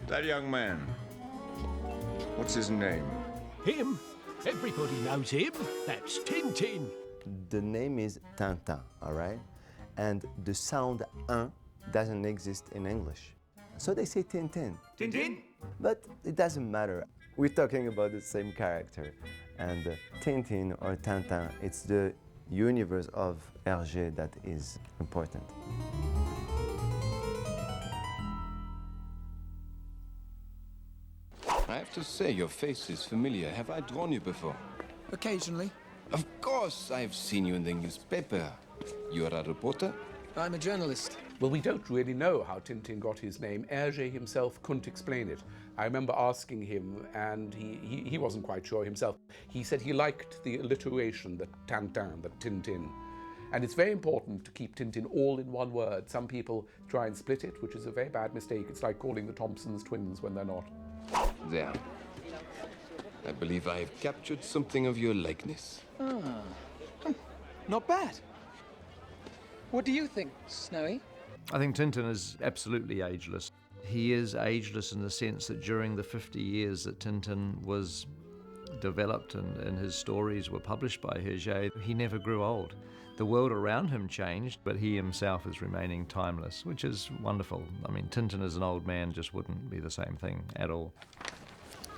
That young man, what's his name? Him? Everybody knows him. That's Tintin. The name is Tintin, all right? And the sound un doesn't exist in English. So they say Tintin. Tintin? But it doesn't matter. We're talking about the same character. And Tintin or Tintin, it's the universe of Herge that is important. I have to say, your face is familiar. Have I drawn you before? Occasionally. Of course, I've seen you in the newspaper. You are a reporter? I'm a journalist. Well, we don't really know how Tintin got his name. Herge himself couldn't explain it. I remember asking him, and he wasn't quite sure himself. He said he liked the alliteration, the Tintin, the Tintin. And it's very important to keep Tintin all in one word. Some people try and split it, which is a very bad mistake. It's like calling the Thompsons twins when they're not. There. I believe I have captured something of your likeness. Not bad. What do you think, Snowy? I think Tintin is absolutely ageless. He is ageless in the sense that during the 50 years that Tintin was developed and his stories were published by Herge, he never grew old. The world around him changed, but he himself is remaining timeless, which is wonderful. I mean, Tintin as an old man just wouldn't be the same thing at all.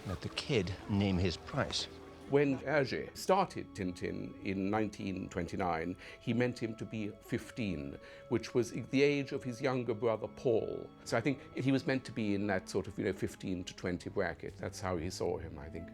Let the kid name his price. When Herge started Tintin in 1929, he meant him to be 15, which was the age of his younger brother Paul. So I think he was meant to be in that sort of, 15 to 20 bracket. That's how he saw him, I think.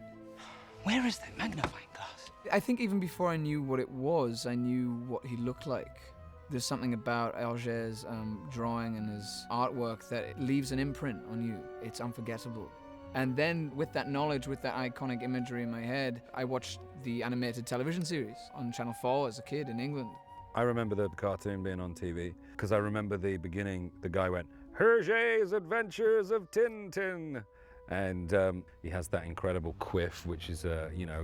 Where is that magnifying glass? I think even before I knew what it was, I knew what he looked like. There's something about Herge's drawing and his artwork that it leaves an imprint on you. It's unforgettable. And then with that knowledge, with that iconic imagery in my head, I watched the animated television series on Channel 4 as a kid in England. I remember the cartoon being on TV, because I remember the beginning, the guy went, Herge's Adventures of Tintin. And he has that incredible quiff, which is,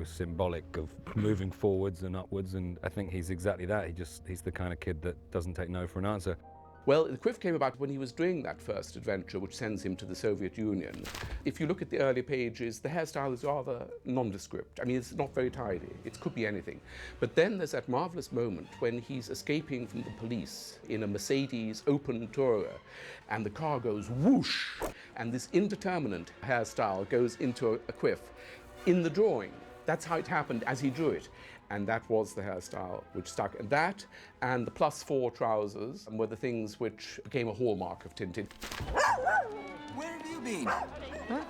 symbolic of moving forwards and upwards. And I think he's exactly that. He's the kind of kid that doesn't take no for an answer. Well, the quiff came about when he was doing that first adventure, which sends him to the Soviet Union. If you look at the early pages, the hairstyle is rather nondescript. I mean, it's not very tidy. It could be anything. But then there's that marvelous moment when he's escaping from the police in a Mercedes open tourer, and the car goes whoosh, and this indeterminate hairstyle goes into a quiff. In the drawing, that's how it happened as he drew it. And that was the hairstyle which stuck. And that and the +4 trousers were the things which became a hallmark of Tintin. Where have you been? Huh?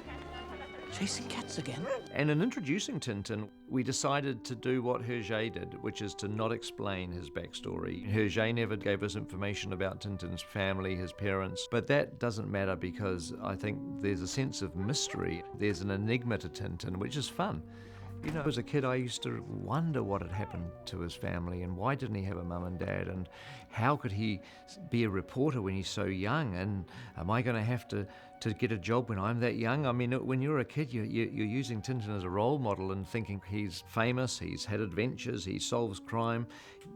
Chasing cats again? And in introducing Tintin, we decided to do what Herge did, which is to not explain his backstory. Herge never gave us information about Tintin's family, his parents, but that doesn't matter because I think there's a sense of mystery. There's an enigma to Tintin, which is fun. As a kid, I used to wonder what had happened to his family and why didn't he have a mum and dad and how could he be a reporter when he's so young, and am I going to have to get a job when I'm that young? I mean, when you're a kid, you're using Tintin as a role model and thinking he's famous, he's had adventures, he solves crime.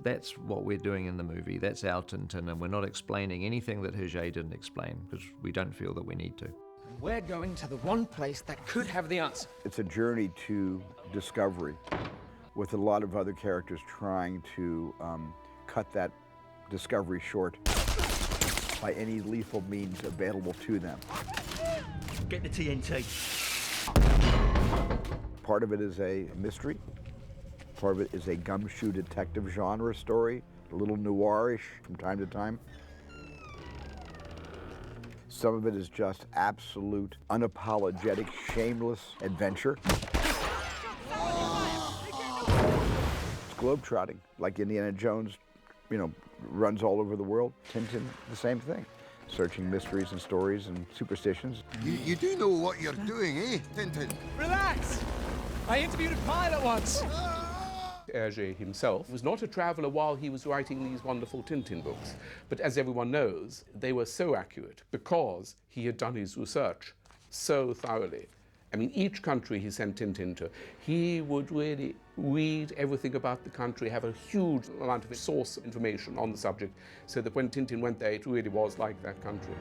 That's what we're doing in the movie. That's our Tintin, and we're not explaining anything that Herge didn't explain because we don't feel that we need to. We're going to the one place that could have the answer. It's a journey to discovery with a lot of other characters trying to cut that discovery short by any lethal means available to them. Get the TNT. Part of it is a mystery. Part of it is a gumshoe detective genre story, a little noirish from time to time. Some of it is just absolute, unapologetic, shameless adventure. It's globetrotting, like Indiana Jones, runs all over the world. Tintin, the same thing. Searching mysteries and stories and superstitions. You do know what you're doing, eh, Tintin? Relax! I interviewed a pilot once. Herge himself was not a traveller while he was writing these wonderful Tintin books. But as everyone knows, they were so accurate because he had done his research so thoroughly. I mean, each country he sent Tintin to, he would really read everything about the country, have a huge amount of source information on the subject, so that when Tintin went there, it really was like that country.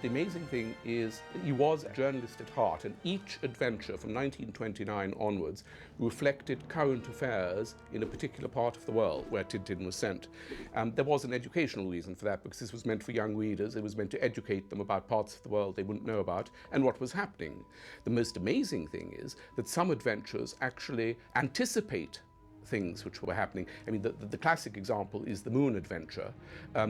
The amazing thing is that he was a journalist at heart, and each adventure from 1929 onwards reflected current affairs in a particular part of the world where Tintin was sent. There was an educational reason for that, because this was meant for young readers. It was meant to educate them about parts of the world they wouldn't know about and what was happening. The most amazing thing is that some adventures actually anticipate things which were happening. I mean, the classic example is the Moon Adventure,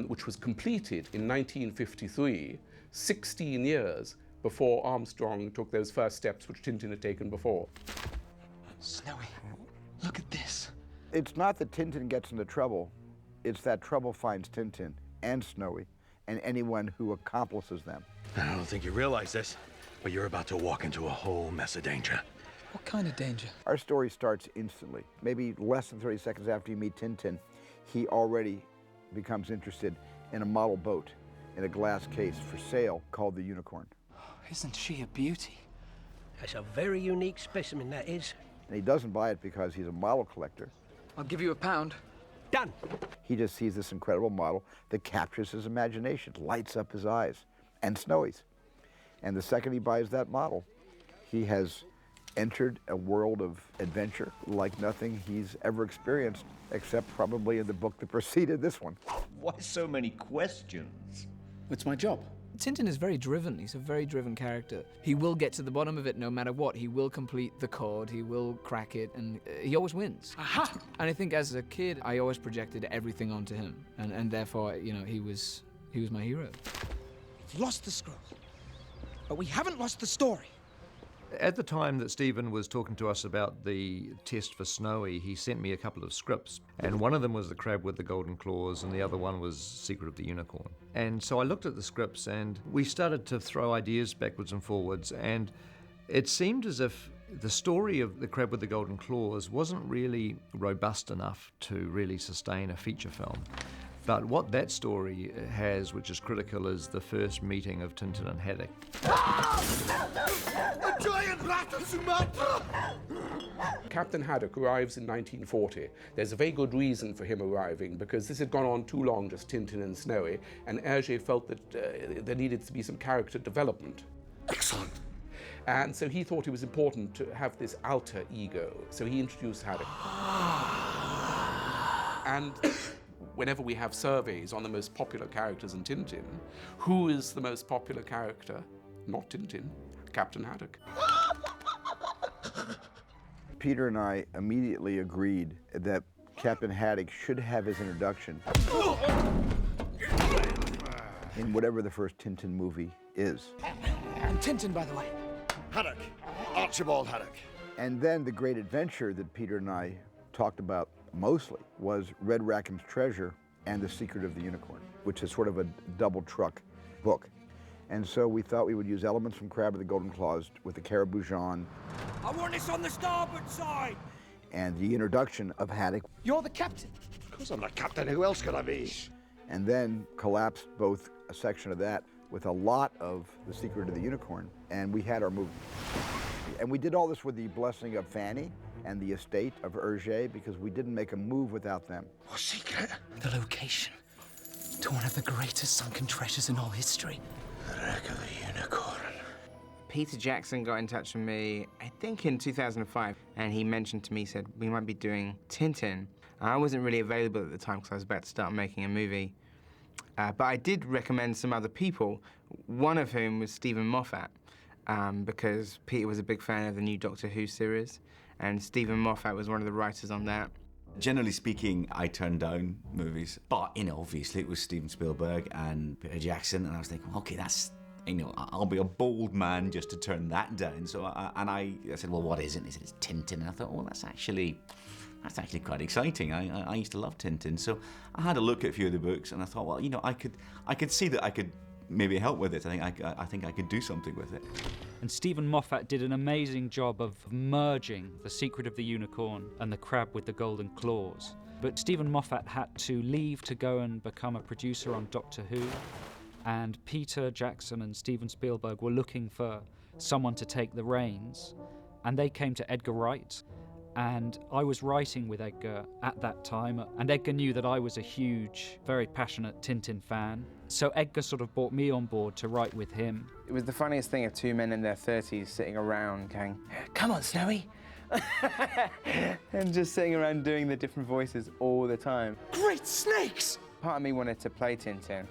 which was completed in 1953, 16 years before Armstrong took those first steps which Tintin had taken before. Snowy, look at this. It's not that Tintin gets into trouble, it's that trouble finds Tintin and Snowy and anyone who accomplices them. I don't think you realize this, but you're about to walk into a whole mess of danger. What kind of danger? Our story starts instantly. Maybe less than 30 seconds after you meet Tintin, he already becomes interested in a model boat in a glass case for sale called the Unicorn. Isn't she a beauty? That's a very unique specimen, that is. And he doesn't buy it because he's a model collector. I'll give you £1. Done. He just sees this incredible model that captures his imagination, lights up his eyes, and Snowy's. And the second he buys that model, he has entered a world of adventure like nothing he's ever experienced, except probably in the book that preceded this one. Why so many questions? It's my job. Tintin is very driven. He's a very driven character. He will get to the bottom of it no matter what. He will complete the code, he will crack it, and he always wins. Aha! And I think as a kid, I always projected everything onto him, and therefore, you know, he was my hero. We've lost the scroll, but we haven't lost the story. At the time that Stephen was talking to us about the test for Snowy, he sent me a couple of scripts, and one of them was The Crab with the Golden Claws, and the other one was Secret of the Unicorn. And so I looked at the scripts, and we started to throw ideas backwards and forwards, and it seemed as if the story of The Crab with the Golden Claws wasn't really robust enough to really sustain a feature film. But what that story has, which is critical, is the first meeting of Tintin and Haddock. A giant rat of Sumatra! Captain Haddock arrives in 1940. There's a very good reason for him arriving, because this had gone on too long, just Tintin and Snowy, and Herge felt that there needed to be some character development. Excellent. And so he thought it was important to have this alter ego, so he introduced Haddock. And whenever we have surveys on the most popular characters in Tintin, who is the most popular character? Not Tintin, Captain Haddock. Peter and I immediately agreed that Captain Haddock should have his introduction in whatever the first Tintin movie is. And Tintin, by the way. Haddock. Archibald Haddock. And then the great adventure that Peter and I talked about mostly was Red Rackham's Treasure and The Secret of the Unicorn, which is sort of a double truck book. And so we thought we would use elements from Crab with the Golden Claws with the Caribou Jean. I want this on the starboard side! And the introduction of Haddock. You're the captain. Of course I'm the captain. Who else could I be? And then collapsed both a section of that with a lot of The Secret of the Unicorn, and we had our movie. And we did all this with the blessing of Fanny and the estate of Herge, because we didn't make a move without them. What secret? The location to one of the greatest sunken treasures in all history. The wreck of the Unicorn. Peter Jackson got in touch with me, I think in 2005, and he mentioned to me, said, we might be doing Tintin. I wasn't really available at the time because I was about to start making a movie. But I did recommend some other people, one of whom was Stephen Moffat, because Peter was a big fan of the new Doctor Who series, and Stephen Moffat was one of the writers on that. Generally speaking, I turn down movies, but, you know, obviously it was Steven Spielberg and Peter Jackson, and I was thinking, okay, that's, you know, I'll be a bold man just to turn that down. So, I said, well, what is it? And he said, it's Tintin. And I thought, well, that's actually quite exciting. I used to love Tintin. So I had a look at a few of the books, and I thought, well, you know, I could see that I could maybe help with it. I think I could do something with it. And Stephen Moffat did an amazing job of merging The Secret of the Unicorn and The Crab with the Golden Claws. But Stephen Moffat had to leave to go and become a producer on Doctor Who, and Peter Jackson and Steven Spielberg were looking for someone to take the reins, and they came to Edgar Wright, And I was writing with Edgar at that time, and Edgar knew that I was a huge, very passionate Tintin fan. So Edgar sort of brought me on board to write with him. It was the funniest thing of two men in their 30s sitting around going, "Come on, Snowy!" and just sitting around doing the different voices all the time. Great snakes! Part of me wanted to play Tintin.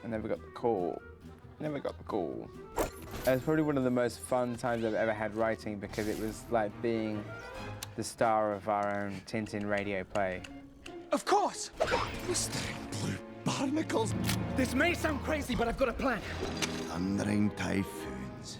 I never got the call. Never got the call. It was probably one of the most fun times I've ever had writing because it was like being the star of our own Tintin radio play. Of course! Blistering blue barnacles! This may sound crazy, but I've got a plan. Thundering typhoons.